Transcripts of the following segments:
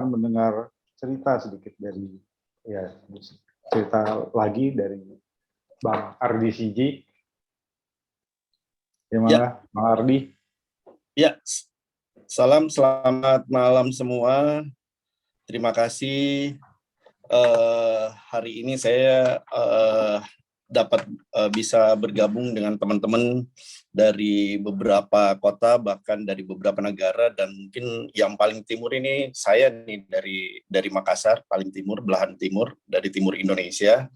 mendengar cerita sedikit dari cerita lagi dari Bang Ardi Siji. Gimana, Bang Ardi? Ya, selamat malam semua. Terima kasih. Hari ini saya dapat bisa bergabung dengan teman-teman dari beberapa kota, bahkan dari beberapa negara, dan mungkin yang paling timur ini saya nih dari Makassar, paling timur, belahan timur, dari timur Indonesia.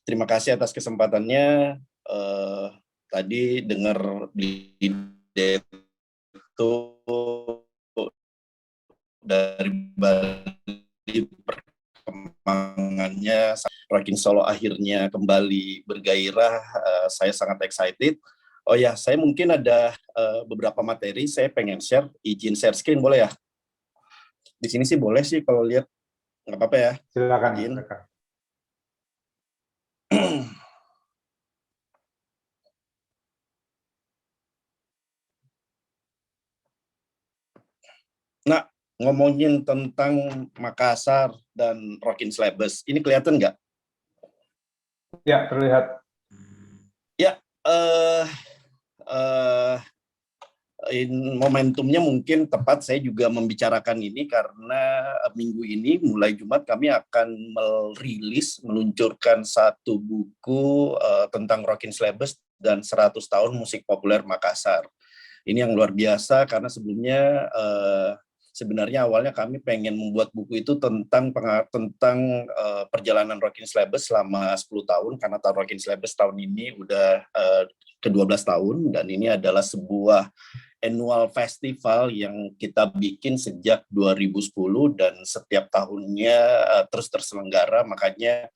Terima kasih atas kesempatannya. Tadi dengar di itu dari Bali perkembangannya, Rockin Solo akhirnya kembali bergairah. Saya sangat excited. Oh ya, saya mungkin ada beberapa materi saya pengen share. Izin share screen boleh ya? Di sini sih boleh sih, kalau lihat nggak apa-apa ya. Silakan. Nah, ngomongin tentang Makassar dan Rockin Slabers, ini kelihatan nggak? Ya, terlihat. Ya, momentumnya mungkin tepat saya juga membicarakan ini karena minggu ini mulai Jumat kami akan meluncurkan satu buku tentang Rockin Slabers dan 100 tahun musik populer Makassar. Ini yang luar biasa karena sebelumnya sebenarnya awalnya kami pengen membuat buku itu tentang perjalanan Rockin Slabers selama 10 tahun, karena tahun Rockin Slabers tahun ini udah ke-12 tahun, dan ini adalah sebuah annual festival yang kita bikin sejak 2010 dan setiap tahunnya terus terselenggara. Makanya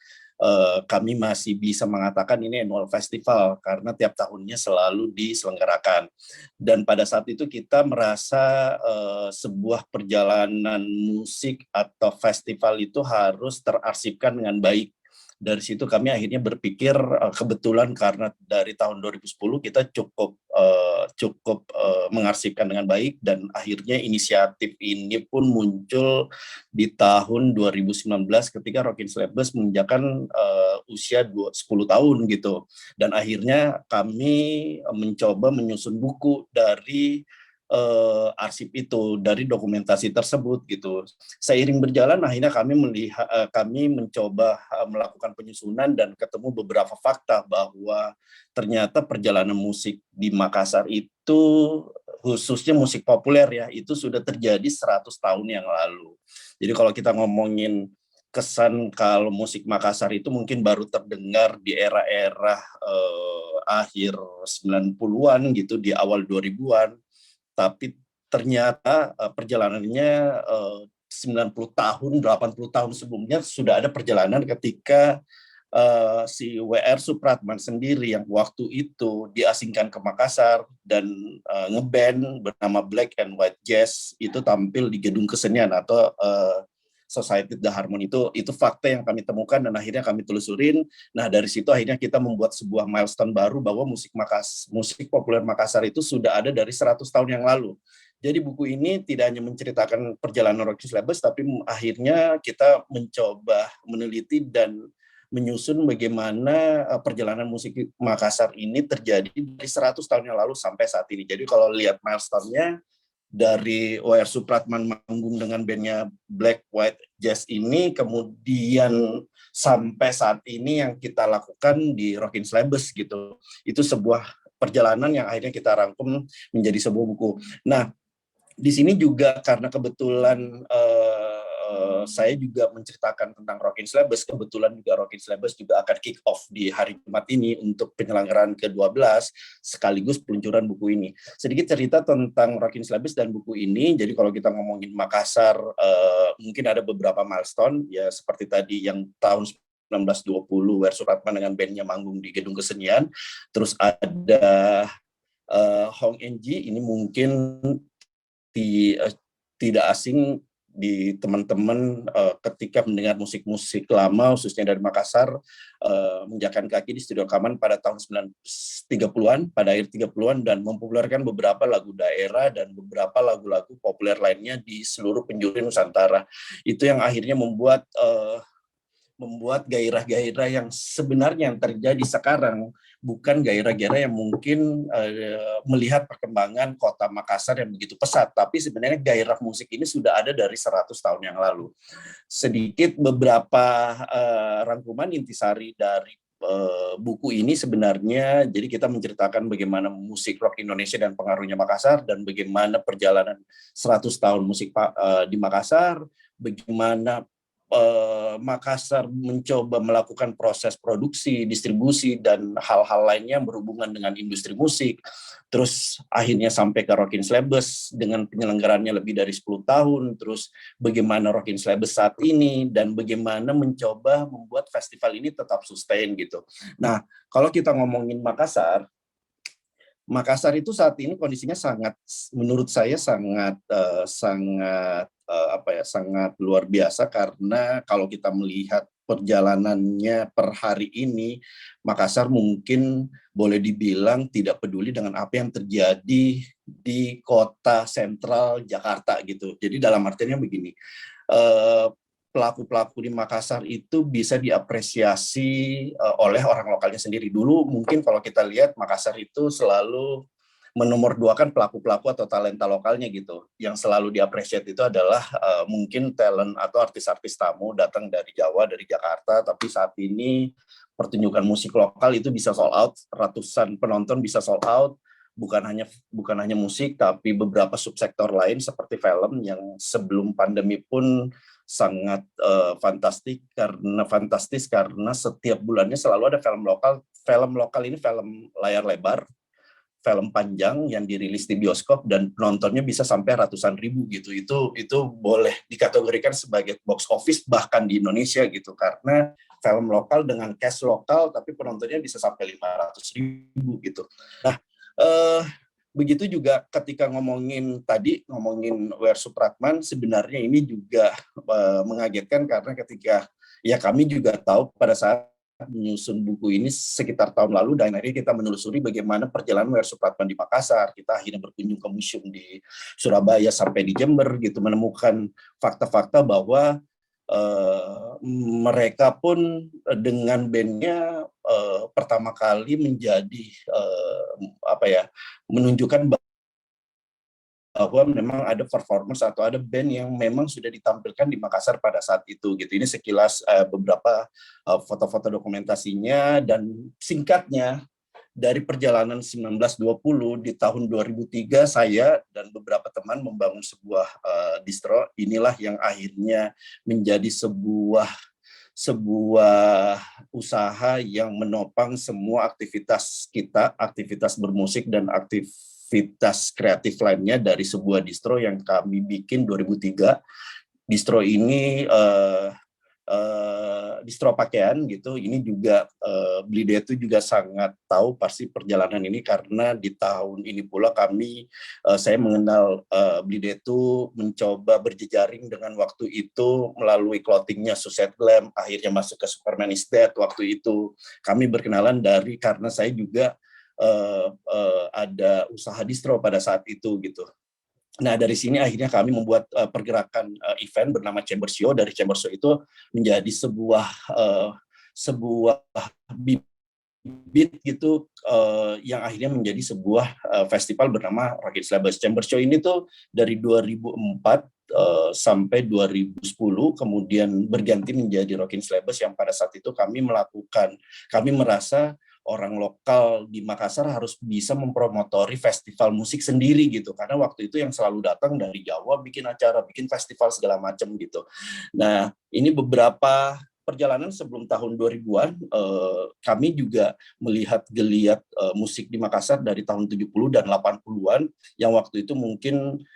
kami masih bisa mengatakan ini annual festival karena tiap tahunnya selalu diselenggarakan. Dan pada saat itu kita merasa sebuah perjalanan musik atau festival itu harus terarsipkan dengan baik. Dari situ kami akhirnya berpikir, kebetulan karena dari tahun 2010 kita cukup mengarsipkan dengan baik, dan akhirnya inisiatif ini pun muncul di tahun 2019 ketika Rockin Slabers menginjakan usia 10 tahun gitu. Dan akhirnya kami mencoba menyusun buku dari arsip itu, dari dokumentasi tersebut gitu. Seiring berjalan akhirnya kami mencoba melakukan penyusunan dan ketemu beberapa fakta bahwa ternyata perjalanan musik di Makassar itu, khususnya musik populer ya, itu sudah terjadi 100 tahun yang lalu. Jadi kalau kita ngomongin kesan kalau musik Makassar itu mungkin baru terdengar di era-era akhir 90-an gitu, di awal 2000-an. Tapi ternyata perjalanannya 90 tahun, 80 tahun sebelumnya sudah ada perjalanan ketika si W.R. Supratman sendiri yang waktu itu diasingkan ke Makassar dan ngeband bernama Black and White Jazz itu tampil di Gedung Kesenian atau Society The Harmony. Itu fakta yang kami temukan dan akhirnya kami telusurin. Nah, dari situ akhirnya kita membuat sebuah milestone baru bahwa musik populer Makassar itu sudah ada dari 100 tahun yang lalu. Jadi buku ini tidak hanya menceritakan perjalanan Rockin Slabers, tapi akhirnya kita mencoba meneliti dan menyusun bagaimana perjalanan musik Makassar ini terjadi dari 100 tahun yang lalu sampai saat ini. Jadi kalau lihat milestone-nya, dari W.R. Supratman manggung dengan bandnya Black White Jazz ini, kemudian sampai saat ini yang kita lakukan di Rockin Slabers gitu. Itu sebuah perjalanan yang akhirnya kita rangkum menjadi sebuah buku. Nah, di sini juga karena kebetulan saya juga menceritakan tentang Rockin Slabers, kebetulan juga Rockin Slabers juga akan kick off di hari Jumat ini untuk penyelenggaraan ke-12 sekaligus peluncuran buku ini. Sedikit cerita tentang Rockin Slabers dan buku ini. Jadi kalau kita ngomongin Makassar, mungkin ada beberapa milestone ya, seperti tadi yang tahun 1920 W.R. Supratman dengan bandnya manggung di Gedung Kesenian. Terus ada Hong Enji, ini mungkin tidak asing di teman-teman ketika mendengar musik-musik lama khususnya dari Makassar, menginjakkan kaki di studio rekaman pada tahun 30-an, pada akhir 30-an, dan mempopulerkan beberapa lagu daerah dan beberapa lagu-lagu populer lainnya di seluruh penjuru Nusantara. Itu yang akhirnya membuat gairah-gairah yang sebenarnya yang terjadi sekarang bukan gairah-gairah yang mungkin melihat perkembangan kota Makassar yang begitu pesat, tapi sebenarnya gairah musik ini sudah ada dari 100 tahun yang lalu. Sedikit beberapa rangkuman intisari dari buku ini sebenarnya, jadi kita menceritakan bagaimana musik rock Indonesia dan pengaruhnya Makassar, dan bagaimana perjalanan 100 tahun musik di Makassar, bagaimana Makassar mencoba melakukan proses produksi, distribusi, dan hal-hal lainnya yang berhubungan dengan industri musik. Terus akhirnya sampai ke Rockin Slebes dengan penyelenggarannya lebih dari 10 tahun. Terus bagaimana Rockin Slebes saat ini, dan bagaimana mencoba membuat festival ini tetap sustain gitu. Nah, kalau kita ngomongin Makassar itu saat ini kondisinya sangat, menurut saya sangat sangat luar biasa, karena kalau kita melihat perjalanannya per hari ini, Makassar mungkin boleh dibilang tidak peduli dengan apa yang terjadi di kota sentral Jakarta gitu. Jadi dalam artinya begini, pelaku-pelaku di Makassar itu bisa diapresiasi oleh orang lokalnya sendiri. Dulu mungkin kalau kita lihat Makassar itu selalu menomorduakan pelaku-pelaku atau talenta lokalnya gitu. Yang selalu diapresiasi itu adalah mungkin talent atau artis-artis tamu datang dari Jawa, dari Jakarta, tapi saat ini pertunjukan musik lokal itu bisa sold out, ratusan penonton bisa sold out, bukan hanya musik, tapi beberapa subsektor lain seperti film yang sebelum pandemi pun sangat fantastis karena setiap bulannya selalu ada film lokal. Film lokal ini film layar lebar, film panjang yang dirilis di bioskop, dan penontonnya bisa sampai ratusan ribu gitu. Itu boleh dikategorikan sebagai box office bahkan di Indonesia gitu, karena film lokal dengan cast lokal tapi penontonnya bisa sampai 500 ribu gitu. Nah, begitu juga ketika ngomongin Where Supratman, sebenarnya ini juga mengagetkan, karena ketika ya kami juga tahu pada saat menyusun buku ini sekitar tahun lalu, dan akhirnya kita menelusuri bagaimana perjalanan Where Supratman di Makassar. Kita akhirnya berkunjung ke museum di Surabaya sampai di Jember gitu, menemukan fakta-fakta bahwa mereka pun dengan bandnya pertama kali menjadi menunjukkan bahwa memang ada performance atau ada band yang memang sudah ditampilkan di Makassar pada saat itu gitu. Ini sekilas beberapa foto-foto dokumentasinya, dan singkatnya dari perjalanan 1920 di tahun 2003 saya dan beberapa teman membangun sebuah distro. Inilah yang akhirnya menjadi sebuah usaha yang menopang semua aktivitas kita, aktivitas bermusik dan aktivitas kreatif lainnya dari sebuah distro yang kami bikin 2003. Distro ini distro pakaian gitu. Ini juga Blide itu juga sangat tahu pasti perjalanan ini, karena di tahun ini pula saya mengenal Blide itu mencoba berjejaring dengan waktu itu melalui clothingnya Suzette Glam, akhirnya masuk ke Superman is Dead. Waktu itu kami berkenalan karena saya juga ada usaha distro pada saat itu gitu. Nah, dari sini akhirnya kami membuat pergerakan event bernama Chamber Show. Dari Chamber Show itu menjadi sebuah bibit gitu, yang akhirnya menjadi sebuah festival bernama Rockin Slebes. Chamber Show ini tuh dari 2004 sampai 2010, kemudian berganti menjadi Rockin Slebes, yang pada saat itu kami merasa orang lokal di Makassar harus bisa mempromotori festival musik sendiri gitu, karena waktu itu yang selalu datang dari Jawa bikin acara, bikin festival segala macam gitu. Nah, ini beberapa perjalanan sebelum tahun 2000-an, kami juga melihat geliat musik di Makassar dari tahun 70 dan 80-an, yang waktu itu mungkin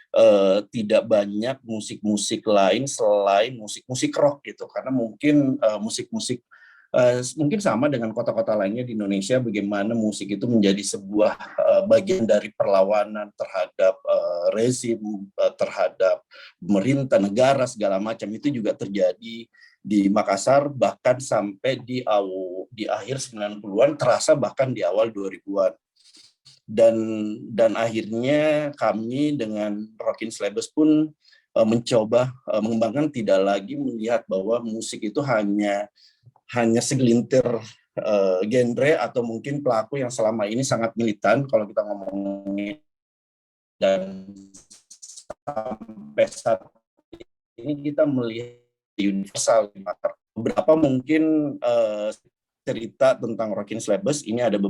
tidak banyak musik-musik lain selain musik-musik rock gitu, karena mungkin musik-musik Mungkin sama dengan kota-kota lainnya di Indonesia, bagaimana musik itu menjadi sebuah bagian dari perlawanan terhadap rezim, terhadap pemerintah, negara, segala macam, itu juga terjadi di Makassar, bahkan sampai di akhir 90-an, terasa bahkan di awal 2000-an. Dan akhirnya kami dengan Rockin Slabers pun mencoba mengembangkan, tidak lagi melihat bahwa musik itu hanya segelintir genre atau mungkin pelaku yang selama ini sangat militan kalau kita ngomongin, dan sampai saat ini kita melihat universal. Beberapa mungkin cerita tentang Rockin Slabers ini, ada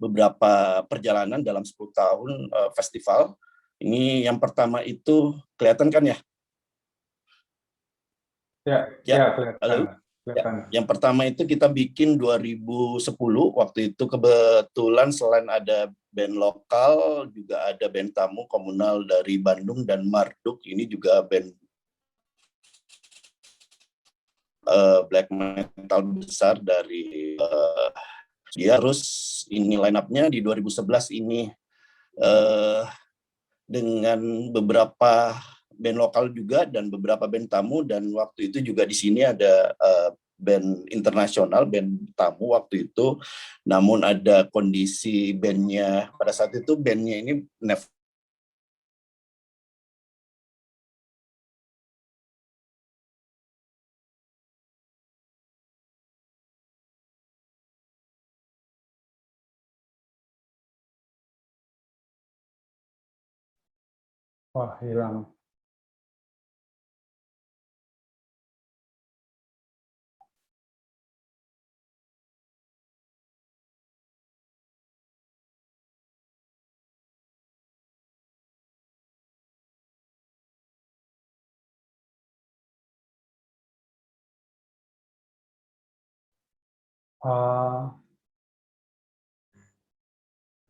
beberapa perjalanan dalam 10 tahun festival. Ini yang pertama itu kelihatan kan ya? Ya, kelihatan. Halo. Ya, yang pertama itu kita bikin 2010, waktu itu kebetulan selain ada band lokal, juga ada band tamu komunal dari Bandung dan Marduk, ini juga band black metal besar dari dia. Terus ini line up-nya di 2011 ini dengan beberapa band lokal juga dan beberapa band tamu, dan waktu itu juga di sini ada band internasional, band tamu waktu itu. Namun ada kondisi bandnya pada saat itu, bandnya ini Wah, hilang.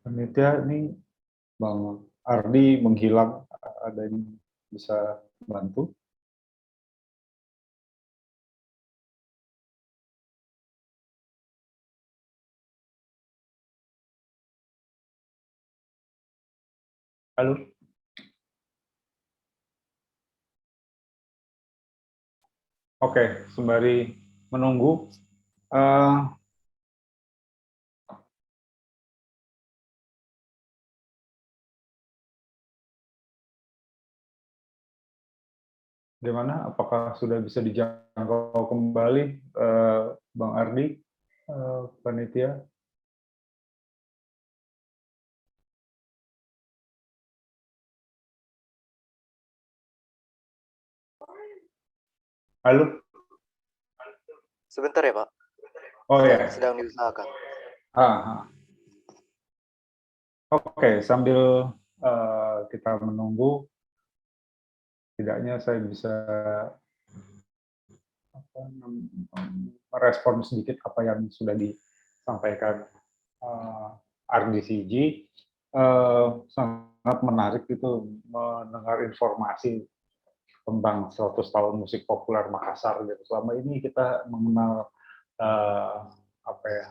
Panitia ini Bang Ardi menghilang, ada yang bisa bantu? Halo? Oke, sembari menunggu, eh, gimana? Apakah sudah bisa dijangkau kembali, Bang Ardi, panitia? Halo? Sebentar ya, Pak. Oh ya. Sedang diusahakan. Oke, sambil kita menunggu, tidaknya saya bisa merespon sedikit apa yang sudah disampaikan Ardi Siji. Sangat menarik itu mendengar informasi tentang 100 tahun musik populer Makassar. Gitu. Selama ini kita mengenal apa ya,